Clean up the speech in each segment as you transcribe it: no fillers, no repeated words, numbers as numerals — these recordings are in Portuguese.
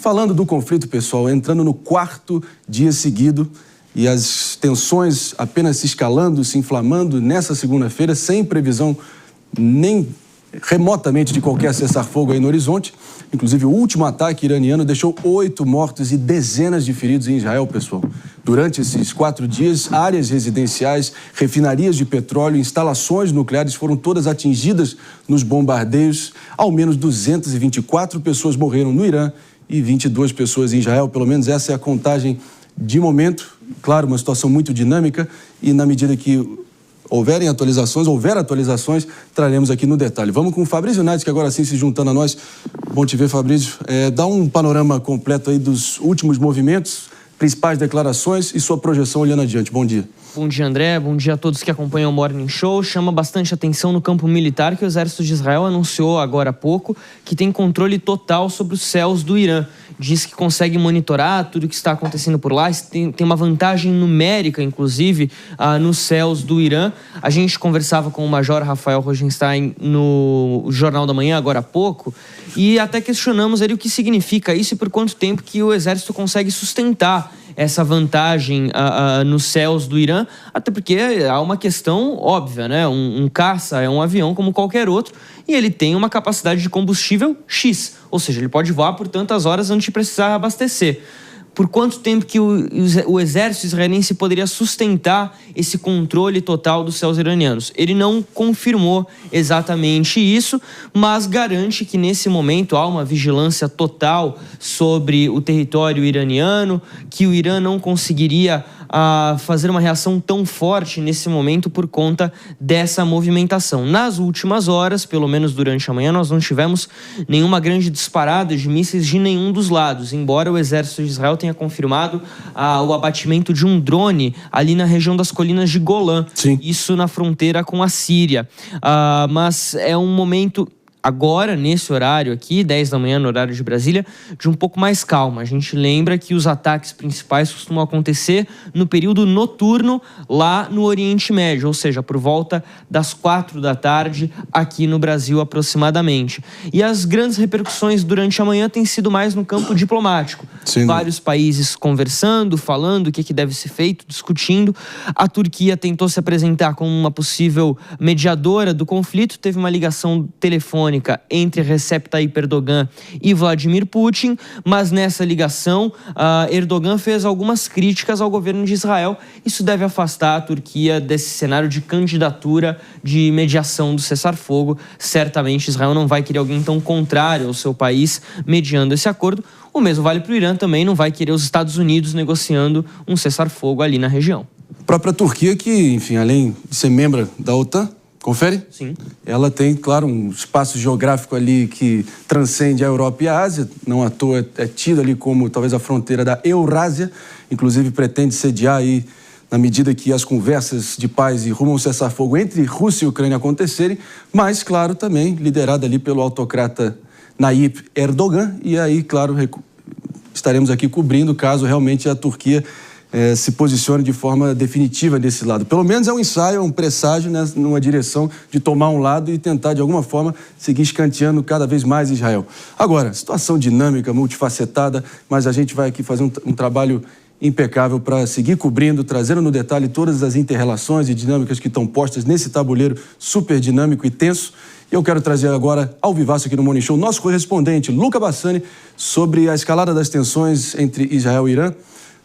falando do conflito, pessoal, entrando no 4º dia seguido e as tensões apenas se escalando, se inflamando nessa segunda-feira, sem previsão nem remotamente de qualquer cessar-fogo aí no horizonte. Inclusive, o último ataque iraniano deixou 8 mortos e dezenas de feridos em Israel, pessoal. Durante esses 4 dias, áreas residenciais, refinarias de petróleo, instalações nucleares foram todas atingidas nos bombardeios. Ao menos 224 pessoas morreram no Irã e 22 pessoas em Israel. Pelo menos essa é a contagem de momento. Claro, uma situação muito dinâmica e na medida que houver atualizações, traremos aqui no detalhe. Vamos com o Fabrício Nades, que agora sim se juntando a nós. Bom te ver, Fabrício. Dá um panorama completo aí dos últimos movimentos, principais declarações e sua projeção olhando adiante. Bom dia. Bom dia, André. Bom dia a todos que acompanham o Morning Show. Chama bastante atenção no campo militar que o exército de Israel anunciou agora há pouco que tem controle total sobre os céus do Irã. Diz que consegue monitorar tudo o que está acontecendo por lá, tem uma vantagem numérica, inclusive, nos céus do Irã. A gente conversava com o Major Rafael Rosenstein no Jornal da Manhã, agora há pouco, e até questionamos ele o que significa isso e por quanto tempo que o exército consegue sustentar essa vantagem nos céus do Irã, até porque há uma questão óbvia, né? Um caça é um avião como qualquer outro e ele tem uma capacidade de combustível X, ou seja, ele pode voar por tantas horas antes de precisar abastecer. Por quanto tempo que o exército israelense poderia sustentar esse controle total dos céus iranianos? Ele não confirmou exatamente isso, mas garante que nesse momento há uma vigilância total sobre o território iraniano, que o Irã não conseguiria fazer uma reação tão forte nesse momento por conta dessa movimentação. Nas últimas horas, pelo menos durante a manhã, nós não tivemos nenhuma grande disparada de mísseis de nenhum dos lados, embora o exército de Israel tenha confirmado o abatimento de um drone ali na região das colinas de Golã. Sim. Isso na fronteira com a Síria. Mas é um momento agora, nesse horário aqui, 10 da manhã, no horário de Brasília, de um pouco mais calma. A gente lembra que os ataques principais costumam acontecer no período noturno lá no Oriente Médio, ou seja, por volta das 4 da tarde aqui no Brasil aproximadamente. E as grandes repercussões durante a manhã têm sido mais no campo diplomático. Sim. Vários países conversando, falando o que deve ser feito, discutindo. A Turquia tentou se apresentar como uma possível mediadora do conflito, teve uma ligação telefônica entre Recep Tayyip Erdogan e Vladimir Putin, mas nessa ligação, Erdogan fez algumas críticas ao governo de Israel. Isso deve afastar a Turquia desse cenário de candidatura de mediação do cessar-fogo. Certamente Israel não vai querer alguém tão contrário ao seu país mediando esse acordo. O mesmo vale para o Irã, também não vai querer os Estados Unidos negociando um cessar-fogo ali na região. A própria Turquia, que, enfim, além de ser membro da OTAN, confere? Sim. Ela tem, claro, um espaço geográfico ali que transcende a Europa e a Ásia, não à toa é tido ali como talvez a fronteira da Eurásia, inclusive pretende sediar aí, na medida que as conversas de paz e rumo ao cessar-fogo entre Rússia e Ucrânia acontecerem, mas, claro, também liderada ali pelo autocrata Tayyip Erdogan, e aí, claro, estaremos aqui cobrindo caso realmente a Turquia se posicione de forma definitiva desse lado. Pelo menos é um ensaio, um presságio, né, numa direção de tomar um lado e tentar, de alguma forma, seguir escanteando cada vez mais Israel. Agora, situação dinâmica, multifacetada, mas a gente vai aqui fazer um trabalho impecável para seguir cobrindo, trazendo no detalhe todas as inter-relações e dinâmicas que estão postas nesse tabuleiro super dinâmico e tenso. E eu quero trazer agora, ao vivaço aqui no Morning Show, nosso correspondente, Luca Bassani, sobre a escalada das tensões entre Israel e Irã.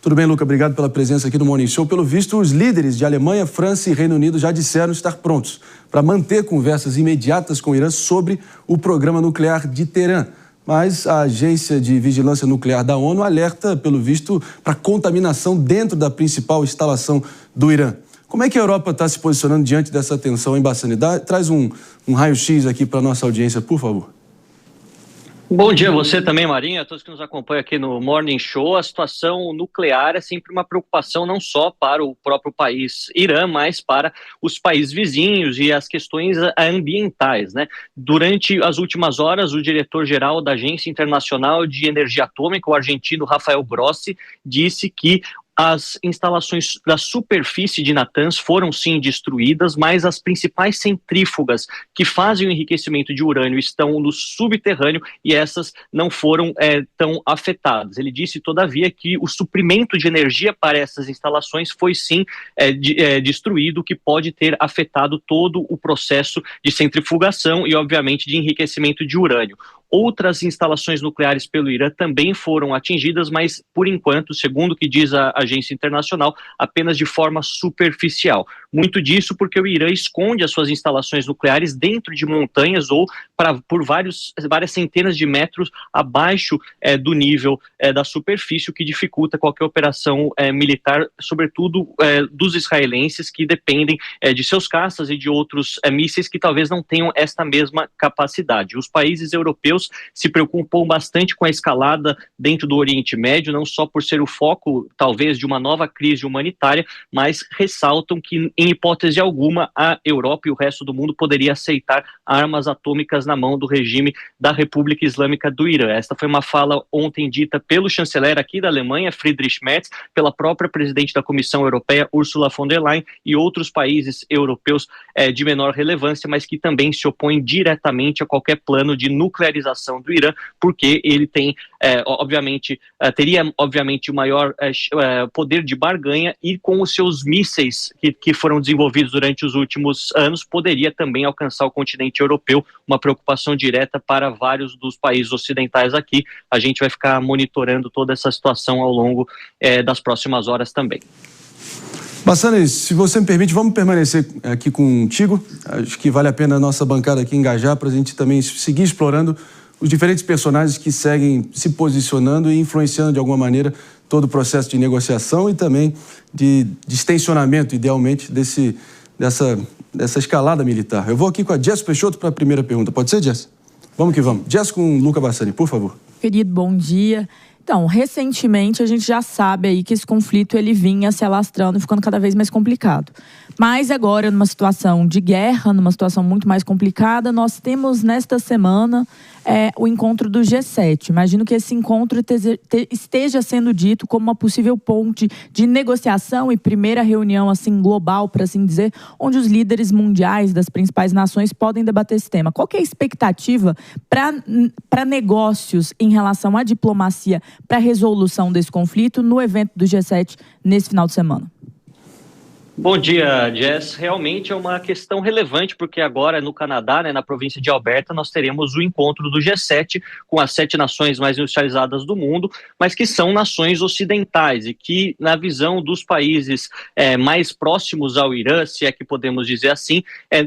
Tudo bem, Luca? Obrigado pela presença aqui no Morning Show. Pelo visto, os líderes de Alemanha, França e Reino Unido já disseram estar prontos para manter conversas imediatas com o Irã sobre o programa nuclear de Teherã. Mas a Agência de Vigilância Nuclear da ONU alerta, pelo visto, para contaminação dentro da principal instalação do Irã. Como é que a Europa está se posicionando diante dessa tensão, hein, Bassani? Traz um raio-x aqui para a nossa audiência, por favor. Bom dia a você também, Marinho, a todos que nos acompanham aqui no Morning Show. A situação nuclear é sempre uma preocupação não só para o próprio país Irã, mas para os países vizinhos e as questões ambientais, né? Durante as últimas horas, o diretor-geral da Agência Internacional de Energia Atômica, o argentino Rafael Grossi, disse que As instalações da superfície de Natanz foram sim destruídas, mas as principais centrífugas que fazem o enriquecimento de urânio estão no subterrâneo e essas não foram tão afetadas. Ele disse, todavia, que o suprimento de energia para essas instalações foi sim destruído, o que pode ter afetado todo o processo de centrifugação e, obviamente, de enriquecimento de urânio. Outras instalações nucleares pelo Irã também foram atingidas, mas, por enquanto, segundo o que diz a agência internacional, apenas de forma superficial. Muito disso porque o Irã esconde as suas instalações nucleares dentro de montanhas ou por várias centenas de metros abaixo do nível da superfície, o que dificulta qualquer operação militar, sobretudo dos israelenses, que dependem de seus caças e de outros mísseis que talvez não tenham esta mesma capacidade. Os países europeus se preocupam bastante com a escalada dentro do Oriente Médio, não só por ser o foco, talvez, de uma nova crise humanitária, mas ressaltam que, em hipótese alguma, a Europa e o resto do mundo poderia aceitar armas atômicas na mão do regime da República Islâmica do Irã. Esta foi uma fala ontem dita pelo chanceler aqui da Alemanha, Friedrich Merz, pela própria presidente da Comissão Europeia, Ursula von der Leyen, e outros países europeus de menor relevância, mas que também se opõem diretamente a qualquer plano de nuclearização do Irã, porque ele tem, teria o maior poder de barganha e com os seus mísseis que foram desenvolvidos durante os últimos anos, poderia também alcançar o continente europeu, uma preocupação direta para vários dos países ocidentais aqui. A gente vai ficar monitorando toda essa situação ao longo das próximas horas também. Bassani, se você me permite, vamos permanecer aqui contigo. Acho que vale a pena a nossa bancada aqui engajar para a gente também seguir explorando os diferentes personagens que seguem se posicionando e influenciando de alguma maneira todo o processo de negociação e também de extensionamento, idealmente, dessa escalada militar. Eu vou aqui com a Jess Peixoto para a primeira pergunta. Pode ser, Jess? Vamos que vamos. Jess com o Luca Bassani, por favor. Querido, bom dia. Então, recentemente a gente já sabe aí que esse conflito ele vinha se alastrando e ficando cada vez mais complicado. Mas agora, numa situação de guerra, numa situação muito mais complicada, nós temos nesta semana o encontro do G7. Imagino que esse encontro esteja sendo dito como uma possível ponte de negociação e primeira reunião assim global, para assim dizer, onde os líderes mundiais das principais nações podem debater esse tema. Qual que é a expectativa para negócios em relação à diplomacia para a resolução desse conflito no evento do G7 nesse final de semana? Bom dia, Jess. Realmente é uma questão relevante, porque agora no Canadá, na província de Alberta, nós teremos o encontro do G7 com as 7 nações mais industrializadas do mundo, mas que são nações ocidentais e que, na visão dos países mais próximos ao Irã, se é que podemos dizer assim,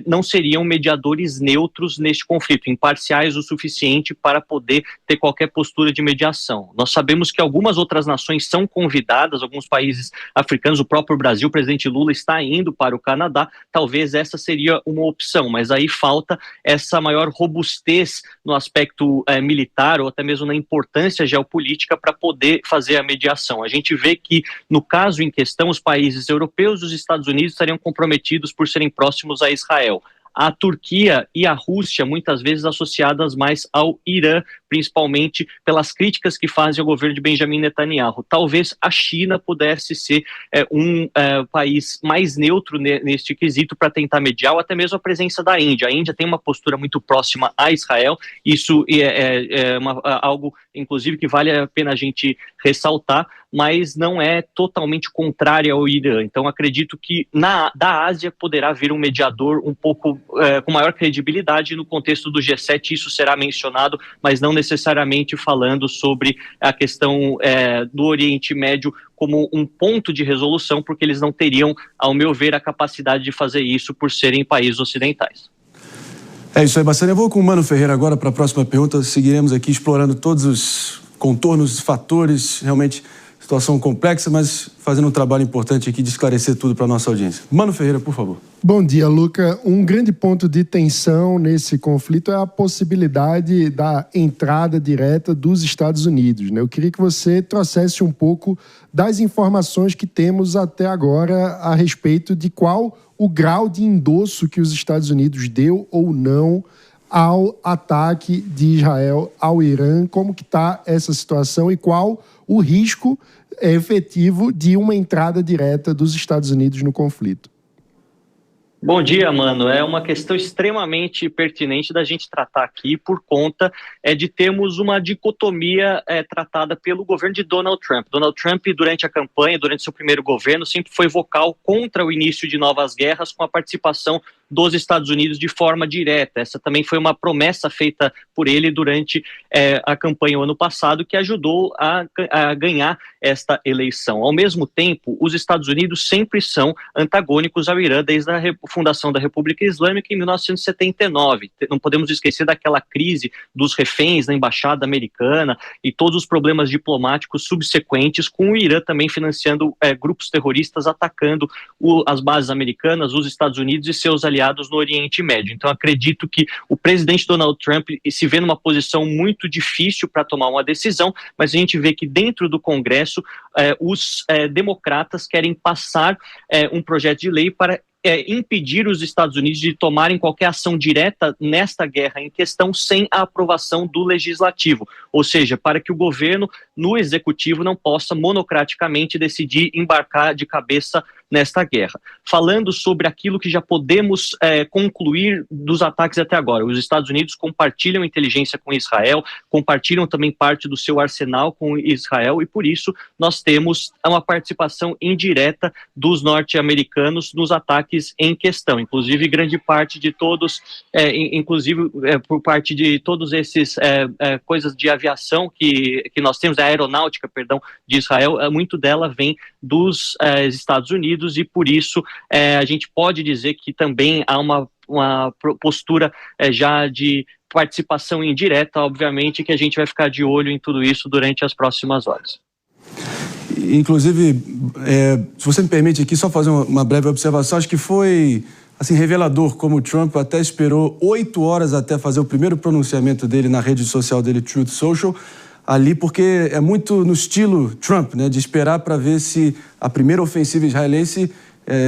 não seriam mediadores neutros neste conflito, imparciais o suficiente para poder ter qualquer postura de mediação. Nós sabemos que algumas outras nações são convidadas, alguns países africanos, o próprio Brasil, o presidente Lula está indo para o Canadá, talvez essa seria uma opção, mas aí falta essa maior robustez no aspecto militar ou até mesmo na importância geopolítica para poder fazer a mediação. A gente vê que, no caso em questão, os países europeus e os Estados Unidos estariam comprometidos por serem próximos a Israel. A Turquia e a Rússia, muitas vezes associadas mais ao Irã, principalmente pelas críticas que fazem ao governo de Benjamin Netanyahu. Talvez a China pudesse ser um país mais neutro neste quesito para tentar mediar, ou até mesmo a presença da Índia. A Índia tem uma postura muito próxima a Israel, isso é algo, inclusive, que vale a pena a gente ressaltar, mas não é totalmente contrária ao Irã. Então, acredito que da Ásia poderá vir um mediador um pouco com maior credibilidade. No contexto do G7 isso será mencionado, mas não necessariamente falando sobre a questão do Oriente Médio como um ponto de resolução, porque eles não teriam, ao meu ver, a capacidade de fazer isso por serem países ocidentais. É isso aí, Bassani. Eu vou com o Mano Ferreira agora para a próxima pergunta. Seguiremos aqui explorando todos os contornos, fatores, realmente situação complexa, mas fazendo um trabalho importante aqui de esclarecer tudo para a nossa audiência. Mano Ferreira, por favor. Bom dia, Luca. Um grande ponto de tensão nesse conflito é a possibilidade da entrada direta dos Estados Unidos, né? Eu queria que você trouxesse um pouco das informações que temos até agora a respeito de qual o grau de endosso que os Estados Unidos deu ou não ao ataque de Israel ao Irã. Como que está essa situação e qual o risco efetivo de uma entrada direta dos Estados Unidos no conflito? Bom dia, mano. É uma questão extremamente pertinente da gente tratar aqui por conta de termos uma dicotomia tratada pelo governo de Donald Trump. Donald Trump, durante a campanha, durante seu primeiro governo, sempre foi vocal contra o início de novas guerras com a participação dos Estados Unidos de forma direta. Essa também foi uma promessa feita por ele durante a campanha o ano passado, que ajudou a ganhar esta eleição. Ao mesmo tempo, os Estados Unidos sempre são antagônicos ao Irã desde a fundação da República Islâmica em 1979. Não podemos esquecer daquela crise dos reféns na embaixada americana e todos os problemas diplomáticos subsequentes, com o Irã também financiando grupos terroristas atacando as bases americanas, os Estados Unidos e seus aliados no Oriente Médio. Então acredito que o presidente Donald Trump se vê numa posição muito difícil para tomar uma decisão, mas a gente vê que dentro do Congresso os democratas querem passar um projeto de lei para impedir os Estados Unidos de tomarem qualquer ação direta nesta guerra em questão sem a aprovação do legislativo, ou seja, para que o governo no executivo não possa monocraticamente decidir embarcar de cabeça nesta guerra. Falando sobre aquilo que já podemos concluir dos ataques até agora, os Estados Unidos compartilham inteligência com Israel, compartilham também parte do seu arsenal com Israel e por isso nós temos uma participação indireta dos norte-americanos nos ataques em questão, inclusive grande parte de todos, por parte de todos esses coisas de aviação que nós temos, a aeronáutica, de Israel, muito dela vem dos Estados Unidos e por isso a gente pode dizer que também há uma postura já de participação indireta, obviamente que a gente vai ficar de olho em tudo isso durante as próximas horas. Inclusive, se você me permite aqui só fazer uma breve observação, acho que foi assim, revelador como o Trump até esperou 8 horas até fazer o primeiro pronunciamento dele na rede social dele, Truth Social, ali porque é muito no estilo Trump, né, de esperar para ver se a primeira ofensiva israelense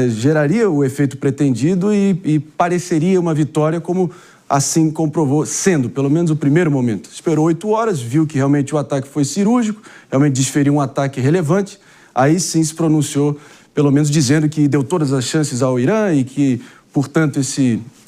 geraria o efeito pretendido e pareceria uma vitória, como assim comprovou sendo, pelo menos o primeiro momento. Esperou 8 horas, viu que realmente o ataque foi cirúrgico, realmente desferiu um ataque relevante, aí sim se pronunciou, pelo menos dizendo que deu todas as chances ao Irã e que, portanto,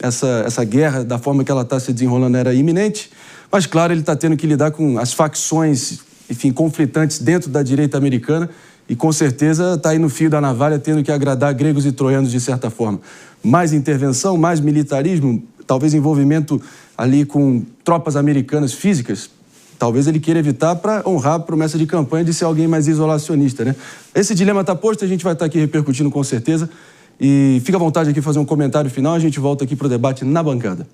essa guerra, da forma que ela está se desenrolando, era iminente. Mas, claro, ele está tendo que lidar com as facções, enfim, conflitantes dentro da direita americana e, com certeza, está aí no fio da navalha, tendo que agradar gregos e troianos de certa forma. Mais intervenção, mais militarismo, talvez envolvimento ali com tropas americanas físicas, talvez ele queira evitar para honrar a promessa de campanha de ser alguém mais isolacionista, né? Esse dilema está posto, a gente vai estar aqui repercutindo com certeza. E fica à vontade aqui fazer um comentário final, a gente volta aqui para o debate na bancada.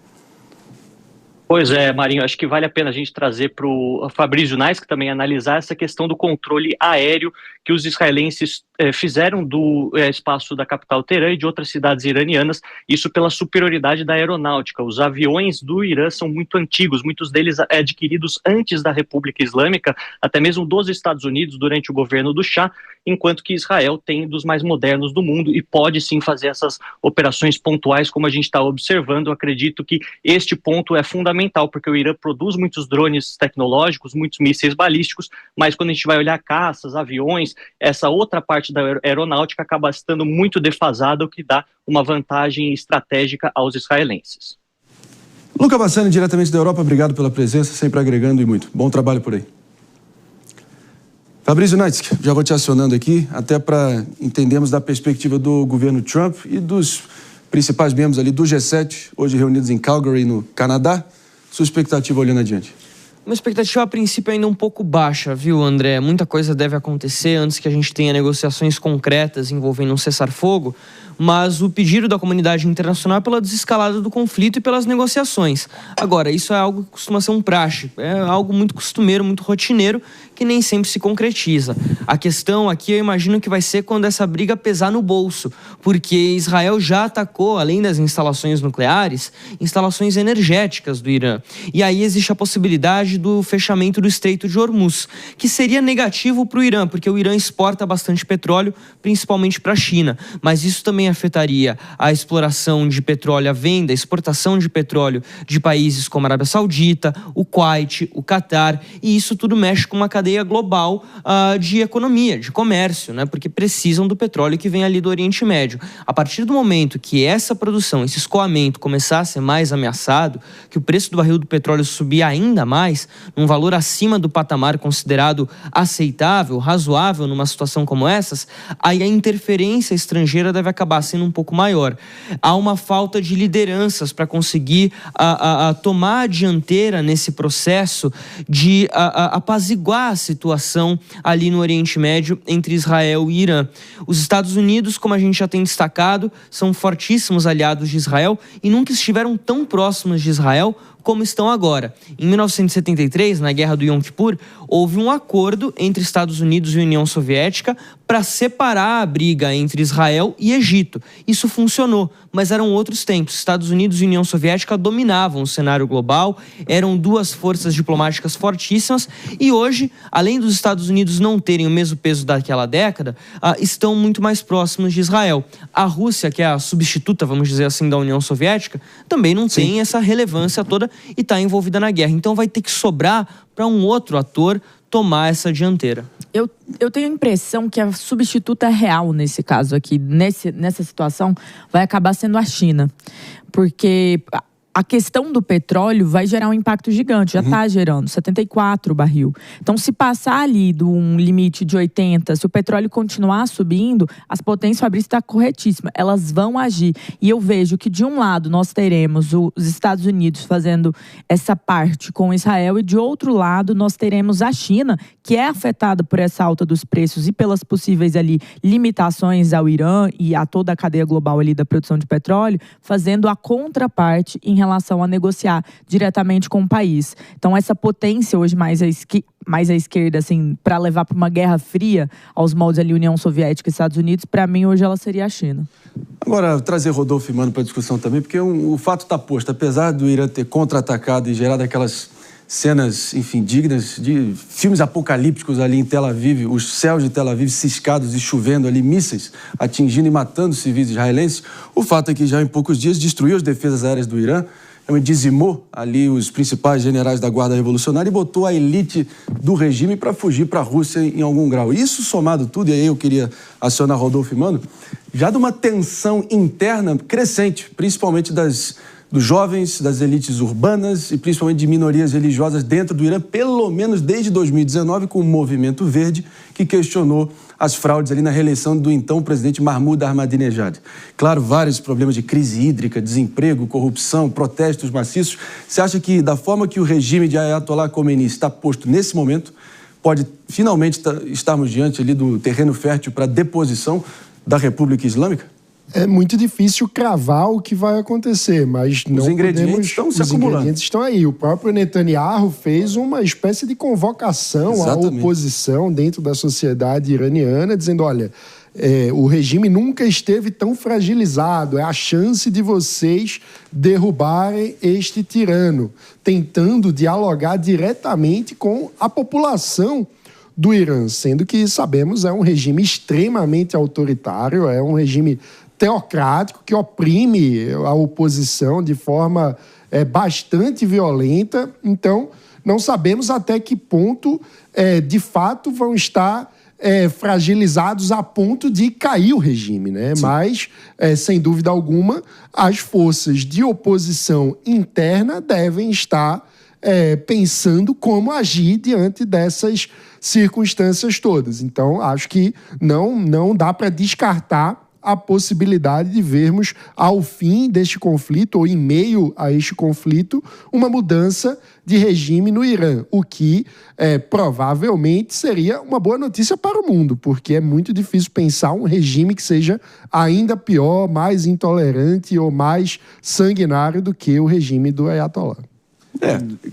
Pois é, Marinho, acho que vale a pena a gente trazer para o Fabrício Nais, que também analisar essa questão do controle aéreo que os israelenses fizeram do espaço da capital Teherã e de outras cidades iranianas, isso pela superioridade da aeronáutica. Os aviões do Irã são muito antigos, muitos deles adquiridos antes da República Islâmica, até mesmo dos Estados Unidos durante o governo do Shah, enquanto que Israel tem dos mais modernos do mundo e pode sim fazer essas operações pontuais como a gente está observando. Eu acredito que este ponto é fundamental, porque o Irã produz muitos drones tecnológicos, muitos mísseis balísticos, mas quando a gente vai olhar caças, aviões, essa outra parte da aeronáutica acaba estando muito defasada, o que dá uma vantagem estratégica aos israelenses. Luca Bassani, diretamente da Europa, obrigado pela presença, sempre agregando e muito. Bom trabalho por aí. Fabrício Naitsky, já vou te acionando aqui, até para entendermos da perspectiva do governo Trump e dos principais membros ali do G7, hoje reunidos em Calgary, no Canadá. Sua expectativa olhando adiante? Uma expectativa, a princípio, ainda um pouco baixa, viu, André? Muita coisa deve acontecer antes que a gente tenha negociações concretas envolvendo um cessar-fogo, mas o pedido da comunidade internacional é pela desescalada do conflito e pelas negociações. Agora, isso é algo que costuma ser um praxe, é algo muito costumeiro, muito rotineiro, que nem sempre se concretiza. A questão aqui, eu imagino que vai ser quando essa briga pesar no bolso, porque Israel já atacou, além das instalações nucleares, instalações energéticas do Irã. E aí existe a possibilidade possibilidade do fechamento do Estreito de Hormuz, que seria negativo para o Irã, porque o Irã exporta bastante petróleo, principalmente para a China, mas isso também afetaria a exploração de petróleo, a venda, a exportação de petróleo de países como a Arábia Saudita, o Kuwait, o Catar, e isso tudo mexe com uma cadeia global de economia, de comércio, né? Porque precisam do petróleo que vem ali do Oriente Médio. A partir do momento que essa produção, esse escoamento começar a ser mais ameaçado, que o preço do barril do petróleo subir ainda mais, num valor acima do patamar considerado aceitável, razoável numa situação como essas, aí a interferência estrangeira deve acabar sendo um pouco maior. Há uma falta de lideranças para conseguir tomar a dianteira nesse processo de apaziguar a situação ali no Oriente Médio entre Israel e Irã. Os Estados Unidos, como a gente já tem destacado, são fortíssimos aliados de Israel e nunca estiveram tão próximos de Israel como estão agora. Em 1973, na Guerra do Yom Kippur, houve um acordo entre Estados Unidos e União Soviética para separar a briga entre Israel e Egito. Isso funcionou, mas eram outros tempos. Estados Unidos e União Soviética dominavam o cenário global, eram duas forças diplomáticas fortíssimas e hoje, além dos Estados Unidos não terem o mesmo peso daquela década, estão muito mais próximos de Israel. A Rússia, que é a substituta, vamos dizer assim, da União Soviética, também não tem essa relevância toda e está envolvida na guerra. Então vai ter que sobrar para um outro ator tomar essa dianteira. Eu tenho a impressão que a substituta real nesse caso aqui, nessa situação, vai acabar sendo a China. Porque a questão do petróleo vai gerar um impacto gigante, já está gerando, 74 o barril. Então, se passar ali de um limite de 80, se o petróleo continuar subindo, as potências, Fabrício está corretíssima, elas vão agir. E eu vejo que, de um lado, nós teremos os Estados Unidos fazendo essa parte com Israel, e de outro lado, nós teremos a China, que é afetada por essa alta dos preços e pelas possíveis ali limitações ao Irã e a toda a cadeia global ali da produção de petróleo, fazendo a contraparte em relação a negociar diretamente com o país. Então, essa potência hoje mais à esquerda, assim, para levar para uma guerra fria aos moldes ali União Soviética e Estados Unidos, para mim hoje ela seria a China. Agora, trazer Rodolfo e Mano para a discussão também, porque o fato está posto. Apesar do Irã ter contra-atacado e gerado aquelas cenas, enfim, dignas de filmes apocalípticos ali em Tel Aviv, os céus de Tel Aviv ciscados e chovendo ali mísseis, atingindo e matando civis israelenses, o fato é que já em poucos dias destruiu as defesas aéreas do Irã, dizimou ali os principais generais da Guarda Revolucionária e botou a elite do regime para fugir para a Rússia em algum grau. Isso somado tudo, e aí eu queria acionar Rodolfo e Mano, já de uma tensão interna crescente, principalmente dos jovens, das elites urbanas e principalmente de minorias religiosas dentro do Irã, pelo menos desde 2019, com o Movimento Verde, que questionou as fraudes ali na reeleição do então presidente Mahmoud Ahmadinejad. Claro, vários problemas de crise hídrica, desemprego, corrupção, protestos maciços. Você acha que, da forma que o regime de Ayatollah Khomeini está posto nesse momento, pode finalmente estarmos diante ali do terreno fértil para a deposição da República Islâmica? É muito difícil cravar o que vai acontecer, mas não os ingredientes estão se acumulando. Os ingredientes estão aí. O próprio Netanyahu fez uma espécie de convocação à oposição dentro da sociedade iraniana, dizendo, olha, o regime nunca esteve tão fragilizado, é a chance de vocês derrubarem este tirano, tentando dialogar diretamente com a população do Irã, sendo que, sabemos, é um regime extremamente autoritário, é um regime teocrático que oprime a oposição de forma bastante violenta. Então, não sabemos até que ponto, de fato, vão estar fragilizados a ponto de cair o regime, né? Sim. Mas, sem dúvida alguma, as forças de oposição interna devem estar pensando como agir diante dessas circunstâncias todas. Então, acho que não dá para descartar a possibilidade de vermos, ao fim deste conflito, ou em meio a este conflito, uma mudança de regime no Irã, o que provavelmente seria uma boa notícia para o mundo, porque é muito difícil pensar um regime que seja ainda pior, mais intolerante ou mais sanguinário do que o regime do Ayatollah.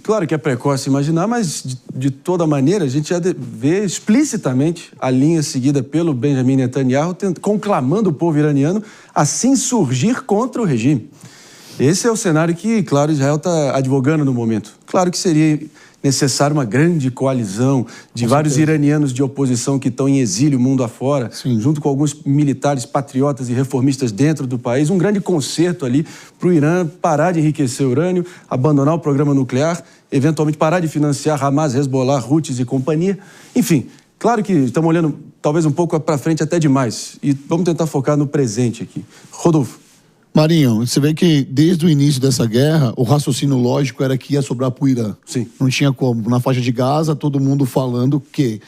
Claro que é precoce imaginar, mas de toda maneira a gente já vê explicitamente a linha seguida pelo Benjamin Netanyahu conclamando o povo iraniano a se insurgir contra o regime. Esse é o cenário que, claro, Israel está advogando no momento. Claro que seria necessária uma grande coalizão de vários iranianos de oposição que estão em exílio mundo afora, junto com alguns militares patriotas e reformistas dentro do país, um grande concerto ali para o Irã parar de enriquecer urânio, abandonar o programa nuclear, eventualmente parar de financiar Hamas, Hezbollah, Houthis e companhia. Enfim, claro que estamos olhando talvez um pouco para frente até demais e vamos tentar focar no presente aqui. Rodolfo. Marinho, você vê que desde o início dessa guerra, o raciocínio lógico era que ia sobrar para o Irã. Sim. Não tinha como. Na faixa de Gaza, todo mundo falando que...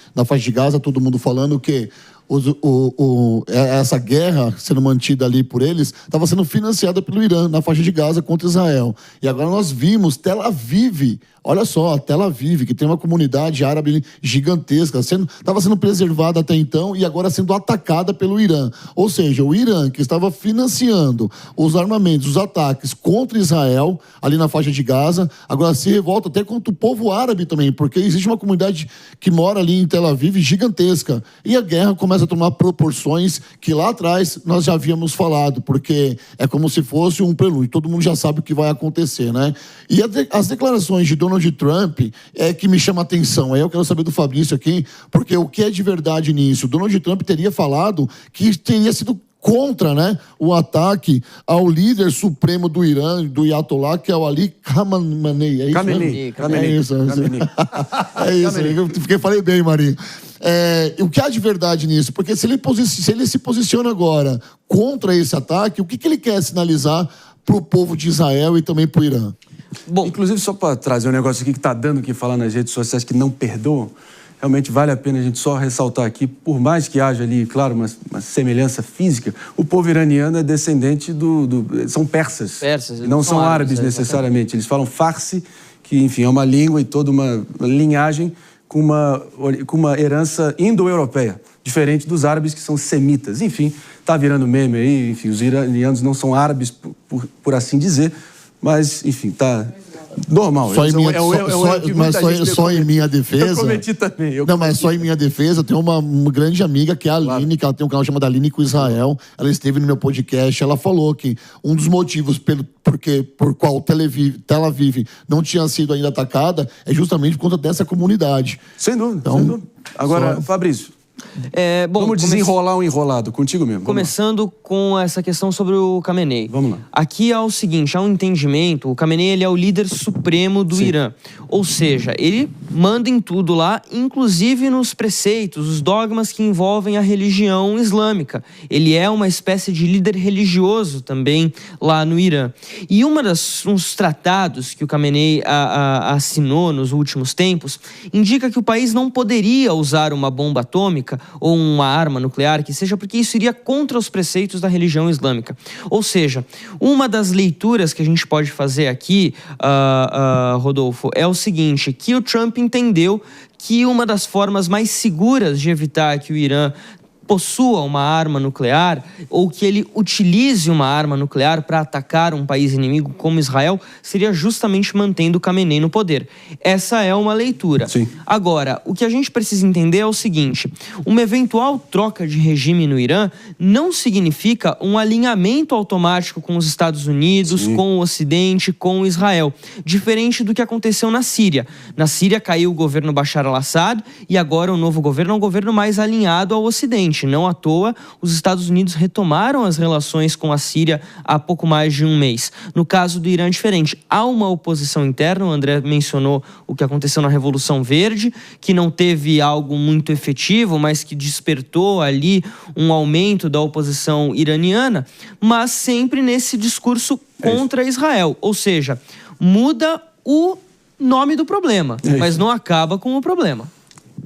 essa guerra sendo mantida ali por eles estava sendo financiada pelo Irã na faixa de Gaza contra Israel. E agora nós vimos Tel Aviv, olha só, Tel Aviv, que tem uma comunidade árabe gigantesca, estava sendo preservada até então e agora sendo atacada pelo Irã. Ou seja, o Irã, que estava financiando os armamentos, os ataques contra Israel, ali na faixa de Gaza, agora se revolta até contra o povo árabe também, porque existe uma comunidade que mora ali em Tel Aviv gigantesca. E a guerra começa a tomar proporções que lá atrás nós já havíamos falado, porque é como se fosse um prelúdio. Todo mundo já sabe o que vai acontecer, né? E as declarações de Donald Trump é que me chama a atenção. Aí eu quero saber do Fabrício aqui, porque o que é de verdade nisso? Donald Trump teria falado que teria sido contra, né, o ataque ao líder supremo do Irã, do Ayatollah, que é o Ali Khamenei. É isso, Khamenei. É isso. É isso. Eu falei bem, Marinho. O que há de verdade nisso? Porque se ele se posiciona agora contra esse ataque, o que ele quer sinalizar para o povo de Israel e também para o Irã? Bom, inclusive, só para trazer um negócio aqui que está dando o que falar nas redes sociais que não perdoam, realmente vale a pena a gente só ressaltar aqui, por mais que haja ali, claro, uma semelhança física, o povo iraniano é descendente são persas. Não são árabes necessariamente. Eles falam farsi, que, enfim, é uma língua e toda uma linhagem com uma herança indo-europeia, diferente dos árabes que são semitas. Enfim, está virando meme aí, enfim, os iranianos não são árabes, por assim dizer, mas, enfim, está normal. Só em minha defesa... Eu cometi também. Mas só em minha defesa, eu tenho uma grande amiga que é a Aline, que ela tem um canal chamado Aline com Israel. Ela esteve no meu podcast, ela falou que um dos motivos por qual Tel Aviv não tinha sido ainda atacada é justamente por conta dessa comunidade. Sem dúvida, sem dúvida. Agora, Fabrício, vamos desenrolar um enrolado, contigo mesmo. Começando com essa questão sobre o Khamenei. Vamos lá. Aqui há o seguinte, há um entendimento, o Khamenei ele é o líder supremo do Irã. Ou seja, ele manda em tudo lá, inclusive nos preceitos, os dogmas que envolvem a religião islâmica. Ele é uma espécie de líder religioso também lá no Irã. E uns tratados que o Khamenei assinou nos últimos tempos indica que o país não poderia usar uma bomba atômica ou uma arma nuclear, que seja, porque isso iria contra os preceitos da religião islâmica. Ou seja, uma das leituras que a gente pode fazer aqui, Rodolfo, é o seguinte, que o Trump entendeu que uma das formas mais seguras de evitar que o Irã possua uma arma nuclear ou que ele utilize uma arma nuclear para atacar um país inimigo como Israel seria justamente mantendo o Khamenei no poder. Essa é uma leitura. Sim. Agora, o que a gente precisa entender é o seguinte, uma eventual troca de regime no Irã não significa um alinhamento automático com os Estados Unidos, com o Ocidente, com Israel, diferente do que aconteceu na Síria. Na Síria caiu o governo Bashar al-Assad e agora o novo governo é um governo mais alinhado ao Ocidente. Não à toa, os Estados Unidos retomaram as relações com a Síria há pouco mais de um mês. No caso do Irã é diferente. Há uma oposição interna, o André mencionou o que aconteceu na Revolução Verde, que não teve algo muito efetivo, mas que despertou ali um aumento da oposição iraniana, mas sempre nesse discurso contra Israel. Ou seja, muda o nome do problema, mas não acaba com o problema.